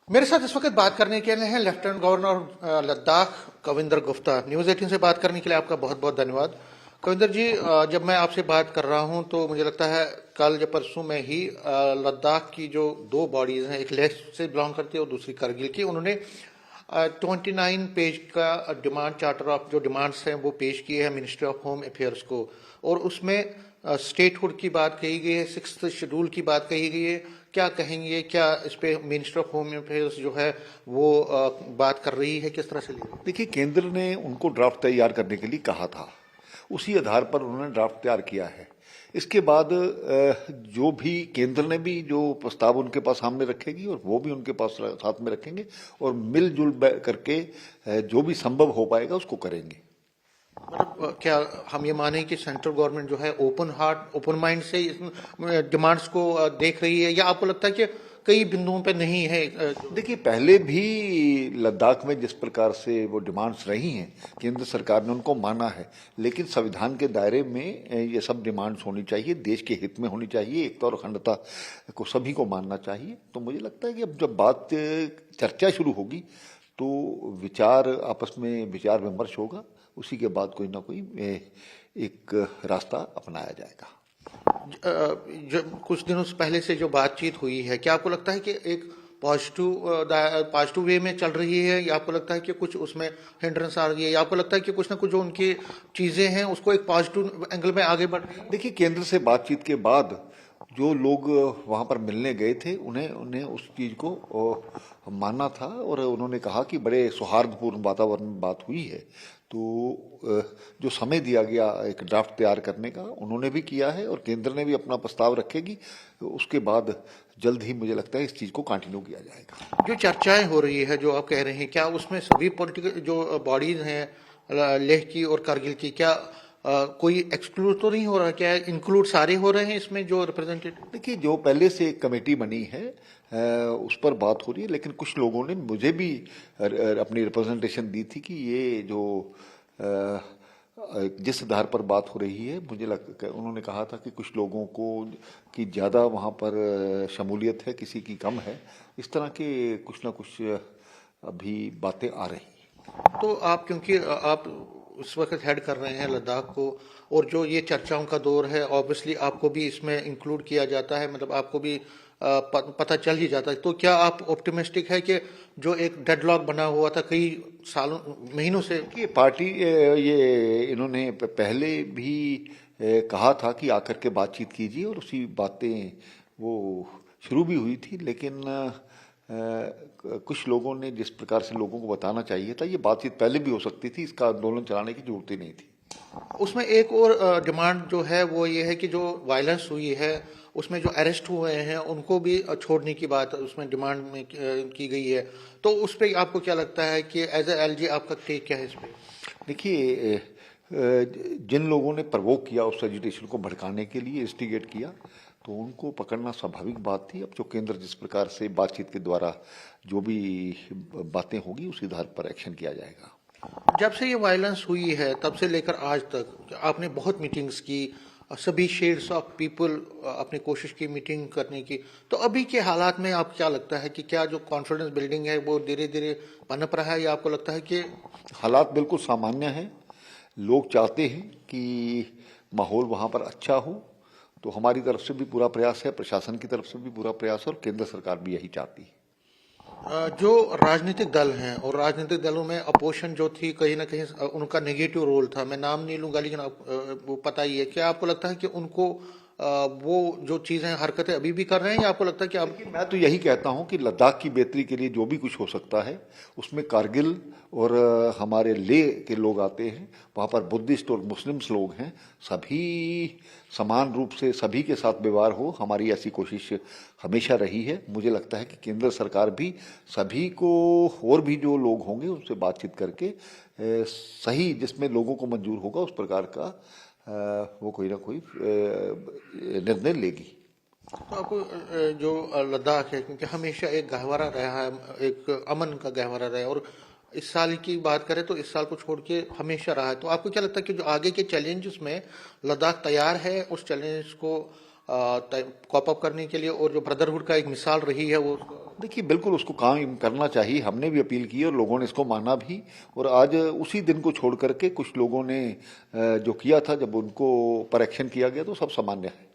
मेरे साथ इस वक्त बात करने के लिए हैं lieutenant governor Ladakh Kavinder Gupta. News 18 से बात करने के लिए आपका बहुत बहुत धन्यवाद। कविंदर जी, जब मैं आपसे बात कर रहा हूं तो मुझे लगता है कल या परसों में ही लद्दाख की जो दो बॉडीज हैं, एक लेह से बिलोंग करती है और दूसरी करगिल की, उन्होंने 29 पेज का डिमांड चार्टर ऑफ जो डिमांड्स हैं वो पेश किए हैं मिनिस्ट्री ऑफ होम अफेयर्स को, और उसमें स्टेटहुड की बात कही गई है, 6th शेड्यूल की बात कही गई है। क्या कहेंगे, क्या इस पे मिनिस्टर ऑफ होम अफेयर्स जो है वो बात कर रही है, किस तरह से ली? देखिए, केंद्र ने उनको ड्राफ्ट तैयार करने के लिए कहा था, उसी आधार पर उन्होंने ड्राफ्ट तैयार किया है। इसके बाद जो भी केंद्र ने भी जो प्रस्ताव उनके पास सामने रखेगी और वो भी उनके पास साथ में रखेंगे और मिलजुल करके जो भी संभव हो पाएगा उसको करेंगे। मतलब क्या हम ये माने कि सेंट्रल गवर्नमेंट जो है ओपन हार्ट ओपन माइंड से डिमांड्स को देख रही है, या आपको लगता है कि कई बिंदुओं पे नहीं है? देखिए, पहले भी लद्दाख में जिस प्रकार से वो डिमांड्स रही हैं, केंद्र सरकार ने उनको माना है, लेकिन संविधान के दायरे में ये सब डिमांड्स होनी चाहिए, देश के हित में होनी चाहिए, एकता और अखंडता को सभी को मानना चाहिए। तो मुझे लगता है कि अब जब बात चर्चा शुरू होगी तो विचार आपस में विचार विमर्श होगा, उसी के बाद कोई ना कोई एक रास्ता अपनाया जाएगा। जो कुछ दिनों से पहले से जो बातचीत हुई है, क्या आपको लगता है कि एक पॉजिटिव वे में चल रही है, या आपको लगता है कि कुछ उसमें हिंड्रेंस आ रही है, या आपको लगता है कि कुछ ना कुछ जो उनकी चीजें हैं उसको एक पॉजिटिव एंगल में आगे बढ़ रही है? देखिए, केंद्र से बातचीत के बाद जो लोग वहां पर मिलने गए थे उन्हें उन्हें उस चीज को मानना था और उन्होंने कहा कि बड़े सौहार्दपूर्ण वातावरण में बात हुई है। तो जो समय दिया गया एक ड्राफ्ट तैयार करने का उन्होंने भी किया है और केंद्र ने भी अपना प्रस्ताव रखेगी। उसके बाद जल्द ही मुझे लगता है इस चीज को कंटिन्यू किया जाएगा। जो चर्चाएं हो रही है, जो आप कह रहे हैं, क्या उसमें सभी पॉलिटिकल जो बॉडीज हैं लेह की और कारगिल की, क्या कोई एक्सक्लूड तो नहीं हो रहा? क्या इंक्लूड सारे हो रहे हैं इसमें जो रिप्रेजेंटेटिव? देखिए, जो पहले से एक कमेटी बनी है उस पर बात हो रही है, लेकिन कुछ लोगों ने मुझे भी अपनी रिप्रेजेंटेशन दी थी कि ये जो जिस आधार पर बात हो रही है, उन्होंने कहा था कि कुछ लोगों को कि ज़्यादा वहाँ पर शमूलियत है, किसी की कम है। इस तरह के कुछ ना कुछ अभी बातें आ रही हैं। तो आप, क्योंकि आप उस वक्त हेड कर रहे हैं लद्दाख को, और जो ये चर्चाओं का दौर है, ऑब्वियसली आपको भी इसमें इंक्लूड किया जाता है, मतलब आपको भी पता चल ही जाता है। तो क्या आप ऑप्टिमिस्टिक है कि जो एक डेडलॉक बना हुआ था कई सालों महीनों से, कि पार्टी ये इन्होंने पहले भी कहा था कि आकर के बातचीत कीजिए और उसी बातें वो शुरू भी हुई थी, लेकिन कुछ लोगों ने जिस प्रकार से लोगों को बताना चाहिए था, ये बातचीत पहले भी हो सकती थी, इसका आंदोलन चलाने की जरूरत ही नहीं थी। उसमें एक और डिमांड जो है वो ये है कि जो वायलेंस हुई है उसमें जो अरेस्ट हुए हैं उनको भी छोड़ने की बात उसमें डिमांड में की गई है। तो उस पर आपको क्या लगता है कि एज ए एलजी आपका टेक क्या है इस पर? देखिए, जिन लोगों ने प्रवोक किया उस एजिटेशन को भड़काने के लिए, इंस्टिगेट किया, तो उनको पकड़ना स्वाभाविक बात थी। अब जो केंद्र जिस प्रकार से बातचीत के द्वारा जो भी बातें होगी उसी आधार पर एक्शन किया जाएगा। जब से ये वायलेंस हुई है तब से लेकर आज तक आपने बहुत मीटिंग्स की, सभी शेड्स ऑफ पीपल अपनी कोशिश की मीटिंग करने की, तो अभी के हालात में आप क्या लगता है कि क्या जो कॉन्फिडेंस बिल्डिंग है वो धीरे धीरे पनप रहा है, या आपको लगता है कि हालात बिल्कुल सामान्य हैं? लोग चाहते हैं कि माहौल वहाँ पर अच्छा हो, तो हमारी तरफ से भी पूरा प्रयास है, प्रशासन की तरफ से भी पूरा प्रयास है और केंद्र सरकार भी यही चाहती है। जो राजनीतिक दल हैं और राजनीतिक दलों में अपोजिशन जो थी, कहीं ना कहीं उनका नेगेटिव रोल था, मैं नाम नहीं लूंगा लेकिन वो पता ही है। क्या आपको लगता है कि उनको वो जो चीजें हरकतें अभी भी कर रहे हैं, या आपको लगता है कि आप? मैं तो यही कहता हूं कि लद्दाख की बेहतरी के लिए जो भी कुछ हो सकता है उसमें कारगिल और हमारे लेह के लोग आते हैं, वहाँ पर बुद्धिस्ट और मुस्लिम्स लोग हैं, सभी समान रूप से सभी के साथ व्यवहार हो, हमारी ऐसी कोशिश हमेशा रही है। मुझे लगता है कि केंद्र सरकार भी सभी को और भी जो लोग होंगे उनसे बातचीत करके सही जिसमें लोगों को मंजूर होगा उस प्रकार का वो कोई ना कोई निर्णय लेगी। तो आपको जो लद्दाख है, क्योंकि हमेशा एक गहवारा रहा है, एक अमन का गहवारा रहा है, और इस साल की बात करें तो इस साल को छोड़ के हमेशा रहा है, तो आपको क्या लगता है कि जो आगे के चैलेंजेस में लद्दाख तैयार है उस चैलेंज को कॉप अप करने के लिए और जो ब्रदरहुड का एक मिसाल रही है वो देखिए बिल्कुल उसको काम करना चाहिए। हमने भी अपील की और लोगों ने इसको माना भी। और आज उसी दिन को छोड़ करके कुछ लोगों ने जो किया था, जब उनको पर एक्शन किया गया तो सब सामान्य है।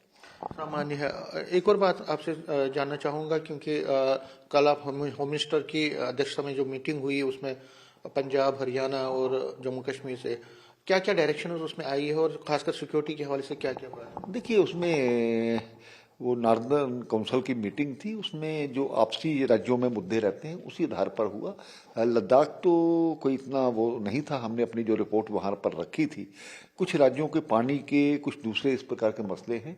सामान्य है। एक और बात आपसे जानना चाहूँगा, क्योंकि कल आप होम मिनिस्टर की अध्यक्षता में जो मीटिंग हुई उसमें पंजाब, हरियाणा और जम्मू कश्मीर से क्या क्या डायरेक्शन उसमें आई है और खासकर सिक्योरिटी के हवाले से क्या क्या हुआ है? देखिए उसमें वो नॉर्दर्न काउंसिल की मीटिंग थी, उसमें जो आपसी राज्यों में मुद्दे रहते हैं उसी आधार पर हुआ। लद्दाख तो कोई इतना वो नहीं था। हमने अपनी जो रिपोर्ट वहाँ पर रखी थी, कुछ राज्यों के पानी के कुछ दूसरे इस प्रकार के मसले हैं,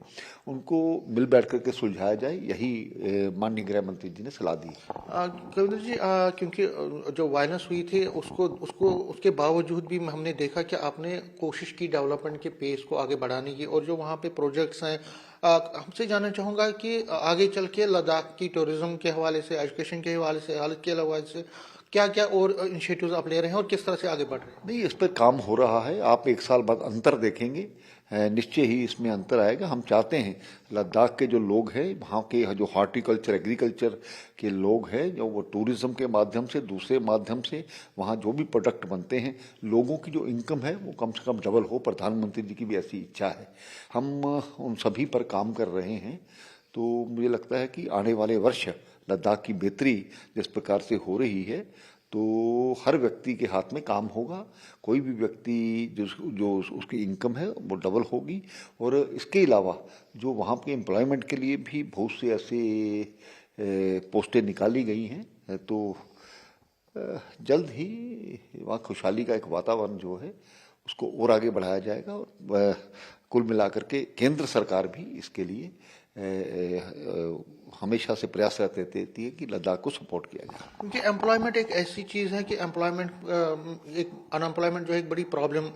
उनको मिल बैठ करके सुलझाया जाए, यही माननीय गृह मंत्री जी ने सलाह दी। कविंदर जी, क्योंकि जो वायलेंस हुई थी उसको उसको उसके बावजूद भी हमने देखा कि आपने कोशिश की डेवलपमेंट के पेस को आगे बढ़ाने की, और जो वहाँ पे प्रोजेक्ट्स हैं हमसे जानना चाहूँगा कि आगे चल के लद्दाख की टूरिज्म के हवाले से, एजुकेशन के हवाले से, हालत के हवाले से क्या क्या और इनिशिएटिव्स आप ले रहे हैं और किस तरह से आगे बढ़ रहे हैं? नहीं, इस पर काम हो रहा है। आप एक साल बाद अंतर देखेंगे, निश्चय ही इसमें अंतर आएगा। हम चाहते हैं लद्दाख के जो लोग हैं, वहाँ के जो हॉर्टिकल्चर एग्रीकल्चर के लोग हैं, जो वो टूरिज्म के माध्यम से, दूसरे माध्यम से वहाँ जो भी प्रोडक्ट बनते हैं, लोगों की जो इनकम है वो कम से कम डबल हो। प्रधानमंत्री जी की भी ऐसी इच्छा है। हम उन सभी पर काम कर रहे हैं। तो मुझे लगता है कि आने वाले वर्ष लद्दाख की बेहतरी जिस प्रकार से हो रही है, तो हर व्यक्ति के हाथ में काम होगा। कोई भी व्यक्ति जो उसकी इनकम है वो डबल होगी। और इसके अलावा जो वहाँ के एम्प्लॉयमेंट के लिए भी बहुत से ऐसे पोस्टें निकाली गई हैं, तो जल्द ही वहाँ खुशहाली का एक वातावरण जो है उसको और आगे बढ़ाया जाएगा। और कुल मिलाकर के केंद्र सरकार भी इसके लिए हमेशा से प्रयास रहती है कि लद्दाख को सपोर्ट किया जाए। क्योंकि एम्प्लॉयमेंट एक ऐसी चीज़ है कि एम्प्लॉयमेंट एक अनएम्प्लॉयमेंट जो है एक बड़ी प्रॉब्लम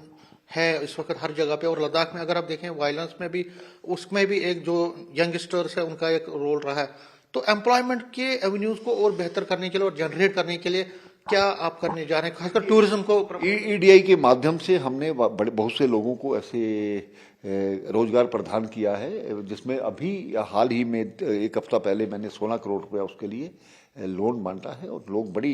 है इस वक्त हर जगह पे। और लद्दाख में अगर आप देखें वायलेंस में भी, उसमें भी एक जो यंगस्टर्स है उनका एक रोल रहा है। तो एम्प्लॉयमेंट के एवेन्यूज को और बेहतर करने के लिए और जनरेट करने के लिए क्या आप करने जा रहे हैं, खासकर टूरिज्म को? ईडीआई के माध्यम से हमने बहुत से लोगों को ऐसे रोजगार प्रदान किया है, जिसमें अभी हाल ही में एक हफ्ता पहले मैंने 16 करोड़ रुपया उसके लिए लोन बांटा है। और लोग बड़ी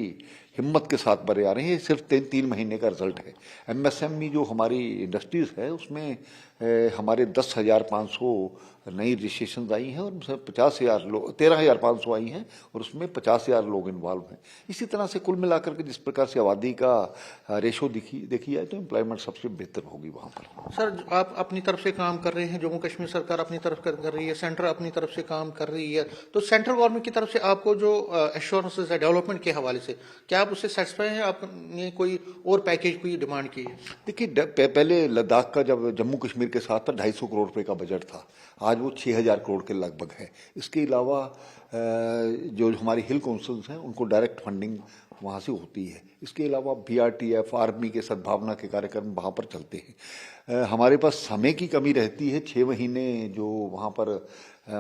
हिम्मत के साथ भरे आ रहे हैं। सिर्फ 3 महीने का रिजल्ट है। एमएसएमई जो हमारी इंडस्ट्रीज है उसमें हमारे 10,500 नई रजिस्ट्रेशन आई हैं और उसमें 50,000 लोग, 13,500 आई हैं और उसमें 50,000 लोग इन्वॉल्व हैं। इसी तरह से कुल मिलाकर के जिस प्रकार से आबादी का रेशो देखी जाए तो एम्प्लॉयमेंट सबसे बेहतर होगी वहाँ पर। सर, आप अपनी तरफ से काम कर रहे हैं, जम्मू कश्मीर सरकार अपनी तरफ कर रही है, सेंटर अपनी तरफ से काम कर रही है, तो सेंट्रल गवर्नमेंट की तरफ से आपको जो एश्योरेंसेस है डेवलपमेंट के हवाले से, क्या आप उससे सेटिस्फाई हैं? आपने कोई और पैकेज की डिमांड की है? देखिए पहले लद्दाख का जब जम्मू कश्मीर के साथ था 250 करोड़ रुपए का बजट था, आज वो 6,000 करोड़ के लगभग है। इसके अलावा जो हमारी हिल काउंसिल्स हैं उनको डायरेक्ट फंडिंग वहाँ से होती है। इसके अलावा बीआरटीएफ, आर्मी के सद्भावना के कार्यक्रम वहाँ पर चलते हैं। हमारे पास समय की कमी रहती है। 6 महीने जो वहाँ पर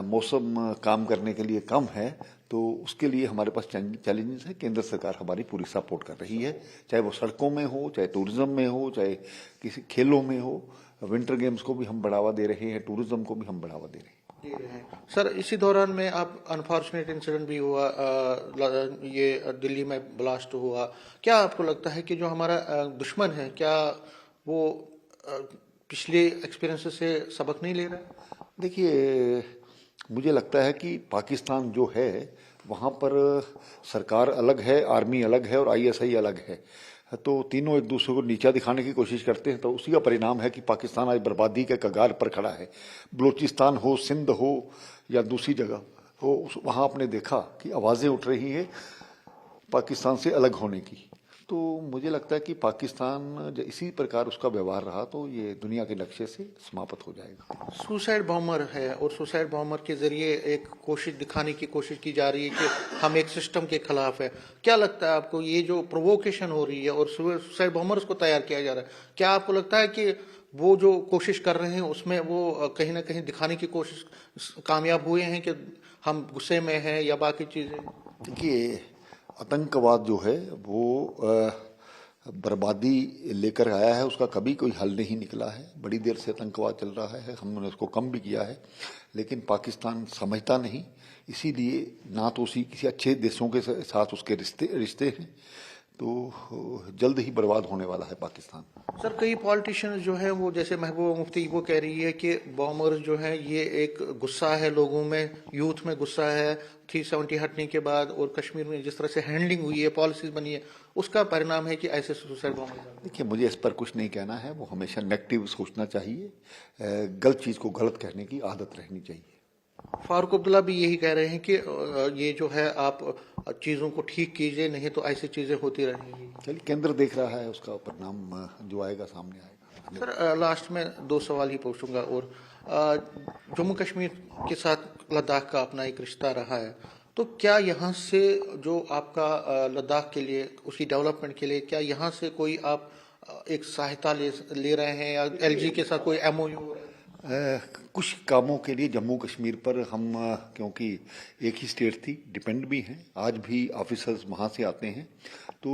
मौसम काम करने के लिए कम है, तो उसके लिए हमारे पास चैलेंजेस है। केंद्र सरकार हमारी पूरी सपोर्ट कर रही है, चाहे वो सड़कों में हो, चाहे टूरिज्म में हो, चाहे किसी खेलों में हो। विंटर गेम्स को भी हम बढ़ावा दे रहे हैं, टूरिज्म को भी हम बढ़ावा दे रहे हैं। सर, इसी दौरान में आप अनफॉर्चुनेट इंसिडेंट भी हुआ, ये दिल्ली में ब्लास्ट हुआ। क्या आपको लगता है कि जो हमारा दुश्मन है, क्या वो पिछले एक्सपीरियंस से सबक नहीं ले रहा? देखिए मुझे लगता है कि पाकिस्तान जो है वहाँ पर सरकार अलग है, आर्मी अलग है और आईएसआई अलग है। तो तीनों एक दूसरे को नीचा दिखाने की कोशिश करते हैं, तो उसी का परिणाम है कि पाकिस्तान आज बर्बादी के कगार पर खड़ा है। बलूचिस्तान हो, सिंध हो या दूसरी जगह हो, वहाँ आपने देखा कि आवाज़ें उठ रही है पाकिस्तान से अलग होने की। तो मुझे लगता है कि पाकिस्तान इसी प्रकार उसका व्यवहार रहा तो ये दुनिया के नक्शे से समाप्त हो जाएगा। सुसाइड बॉम्बर है और सुसाइड बॉम्बर के जरिए एक कोशिश दिखाने की कोशिश की जा रही है कि हम एक सिस्टम के खिलाफ है। क्या लगता है आपको, ये जो प्रोवोकेशन हो रही है और सुसाइड बॉम्बर्स को तैयार किया जा रहा है, क्या आपको लगता है कि वो जो कोशिश कर रहे हैं उसमें वो कहीं ना कहीं दिखाने की कोशिश कामयाब हुए हैं कि हम गुस्से में हैं या बाकी चीजें? देखिए आतंकवाद जो है वो बर्बादी लेकर आया है, उसका कभी कोई हल नहीं निकला है। बड़ी देर से आतंकवाद चल रहा है, हमने उसको कम भी किया है, लेकिन पाकिस्तान समझता नहीं, इसीलिए ना तो उसी किसी अच्छे देशों के साथ उसके रिश्ते हैं, तो जल्द ही बर्बाद होने वाला है पाकिस्तान। सर कई पॉलिटिशियंस जो है वो जैसे महबूबा मुफ्ती वो कह रही है कि बॉम्बर्स जो है ये एक गुस्सा है लोगों में, यूथ में गुस्सा है 370 हटने के बाद, और कश्मीर में जिस तरह से हैंडलिंग हुई है, पॉलिसीज बनी है, उसका परिणाम है कि ऐसे सुसाइड बॉम्बर। देखिए, मुझे इस पर कुछ नहीं कहना है, वो हमेशा नेगेटिव सोचना चाहिए, गलत चीज़ को गलत कहने की आदत रहनी चाहिए। फारूक अब्दुल्ला भी यही कह रहे हैं कि ये जो है आप चीज़ों को ठीक कीजिए, नहीं तो ऐसी चीज़ें होती रहेंगी। चलिए, केंद्र देख रहा है, उसका परिणाम जो आएगा सामने आएगा। सर लास्ट में दो सवाल ही पूछूंगा, और जम्मू कश्मीर के साथ लद्दाख का अपना एक रिश्ता रहा है, तो क्या यहाँ से जो आपका लद्दाख के लिए उसकी डेवलपमेंट के लिए क्या यहाँ से कोई आप एक सहायता ले रहे हैं, या एलजी के साथ कोई एमओयू? कुछ कामों के लिए जम्मू कश्मीर पर हम क्योंकि एक ही स्टेट थी, डिपेंड भी हैं, आज भी ऑफिसर्स वहाँ से आते हैं, तो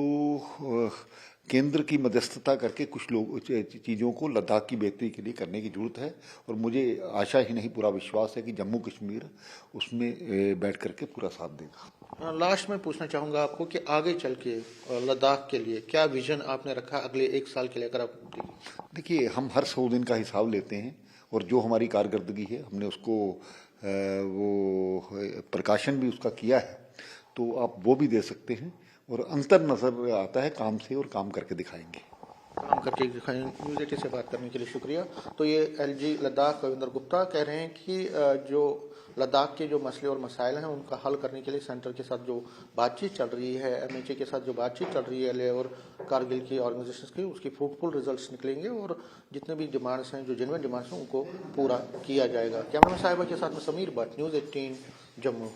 केंद्र की मध्यस्थता करके कुछ लोग चीज़ों को लद्दाख की बेहतरी के लिए करने की जरूरत है, और मुझे आशा ही नहीं पूरा विश्वास है कि जम्मू कश्मीर उसमें बैठ करके पूरा साथ देगा। लास्ट में पूछना चाहूँगा आपको कि आगे चल के लद्दाख के लिए क्या विजन आपने रखा अगले एक साल के लिए, अगर आप देखिए, हम हर 100 दिन का हिसाब लेते हैं, और जो हमारी कारकर्दगी है हमने उसको वो प्रकाशन भी उसका किया है, तो आप वो भी दे सकते हैं, और अंतर नजर आता है काम से, और काम करके दिखाएंगे। काम करके दिखाएं। न्यूज़ 18 से बात करने के लिए शुक्रिया। तो ये एलजी लद्दाख कविंदर गुप्ता कह रहे हैं कि जो लद्दाख के जो मसले और मसाइल हैं उनका हल करने के लिए सेंटर के साथ जो बातचीत चल रही है, एमएचए के साथ जो बातचीत चल रही है एलए और कारगिल की ऑर्गेनाइजेशंस की, उसकी फ्रूटफुल रिजल्ट्स निकलेंगे, और जितने भी डिमांड्स हैं, जो जेन्युइन डिमांड्स हैं, उनको पूरा किया जाएगा। कैमरा साहिबा के साथ में समीर भट्ट, न्यूज़ 18 जम्मू।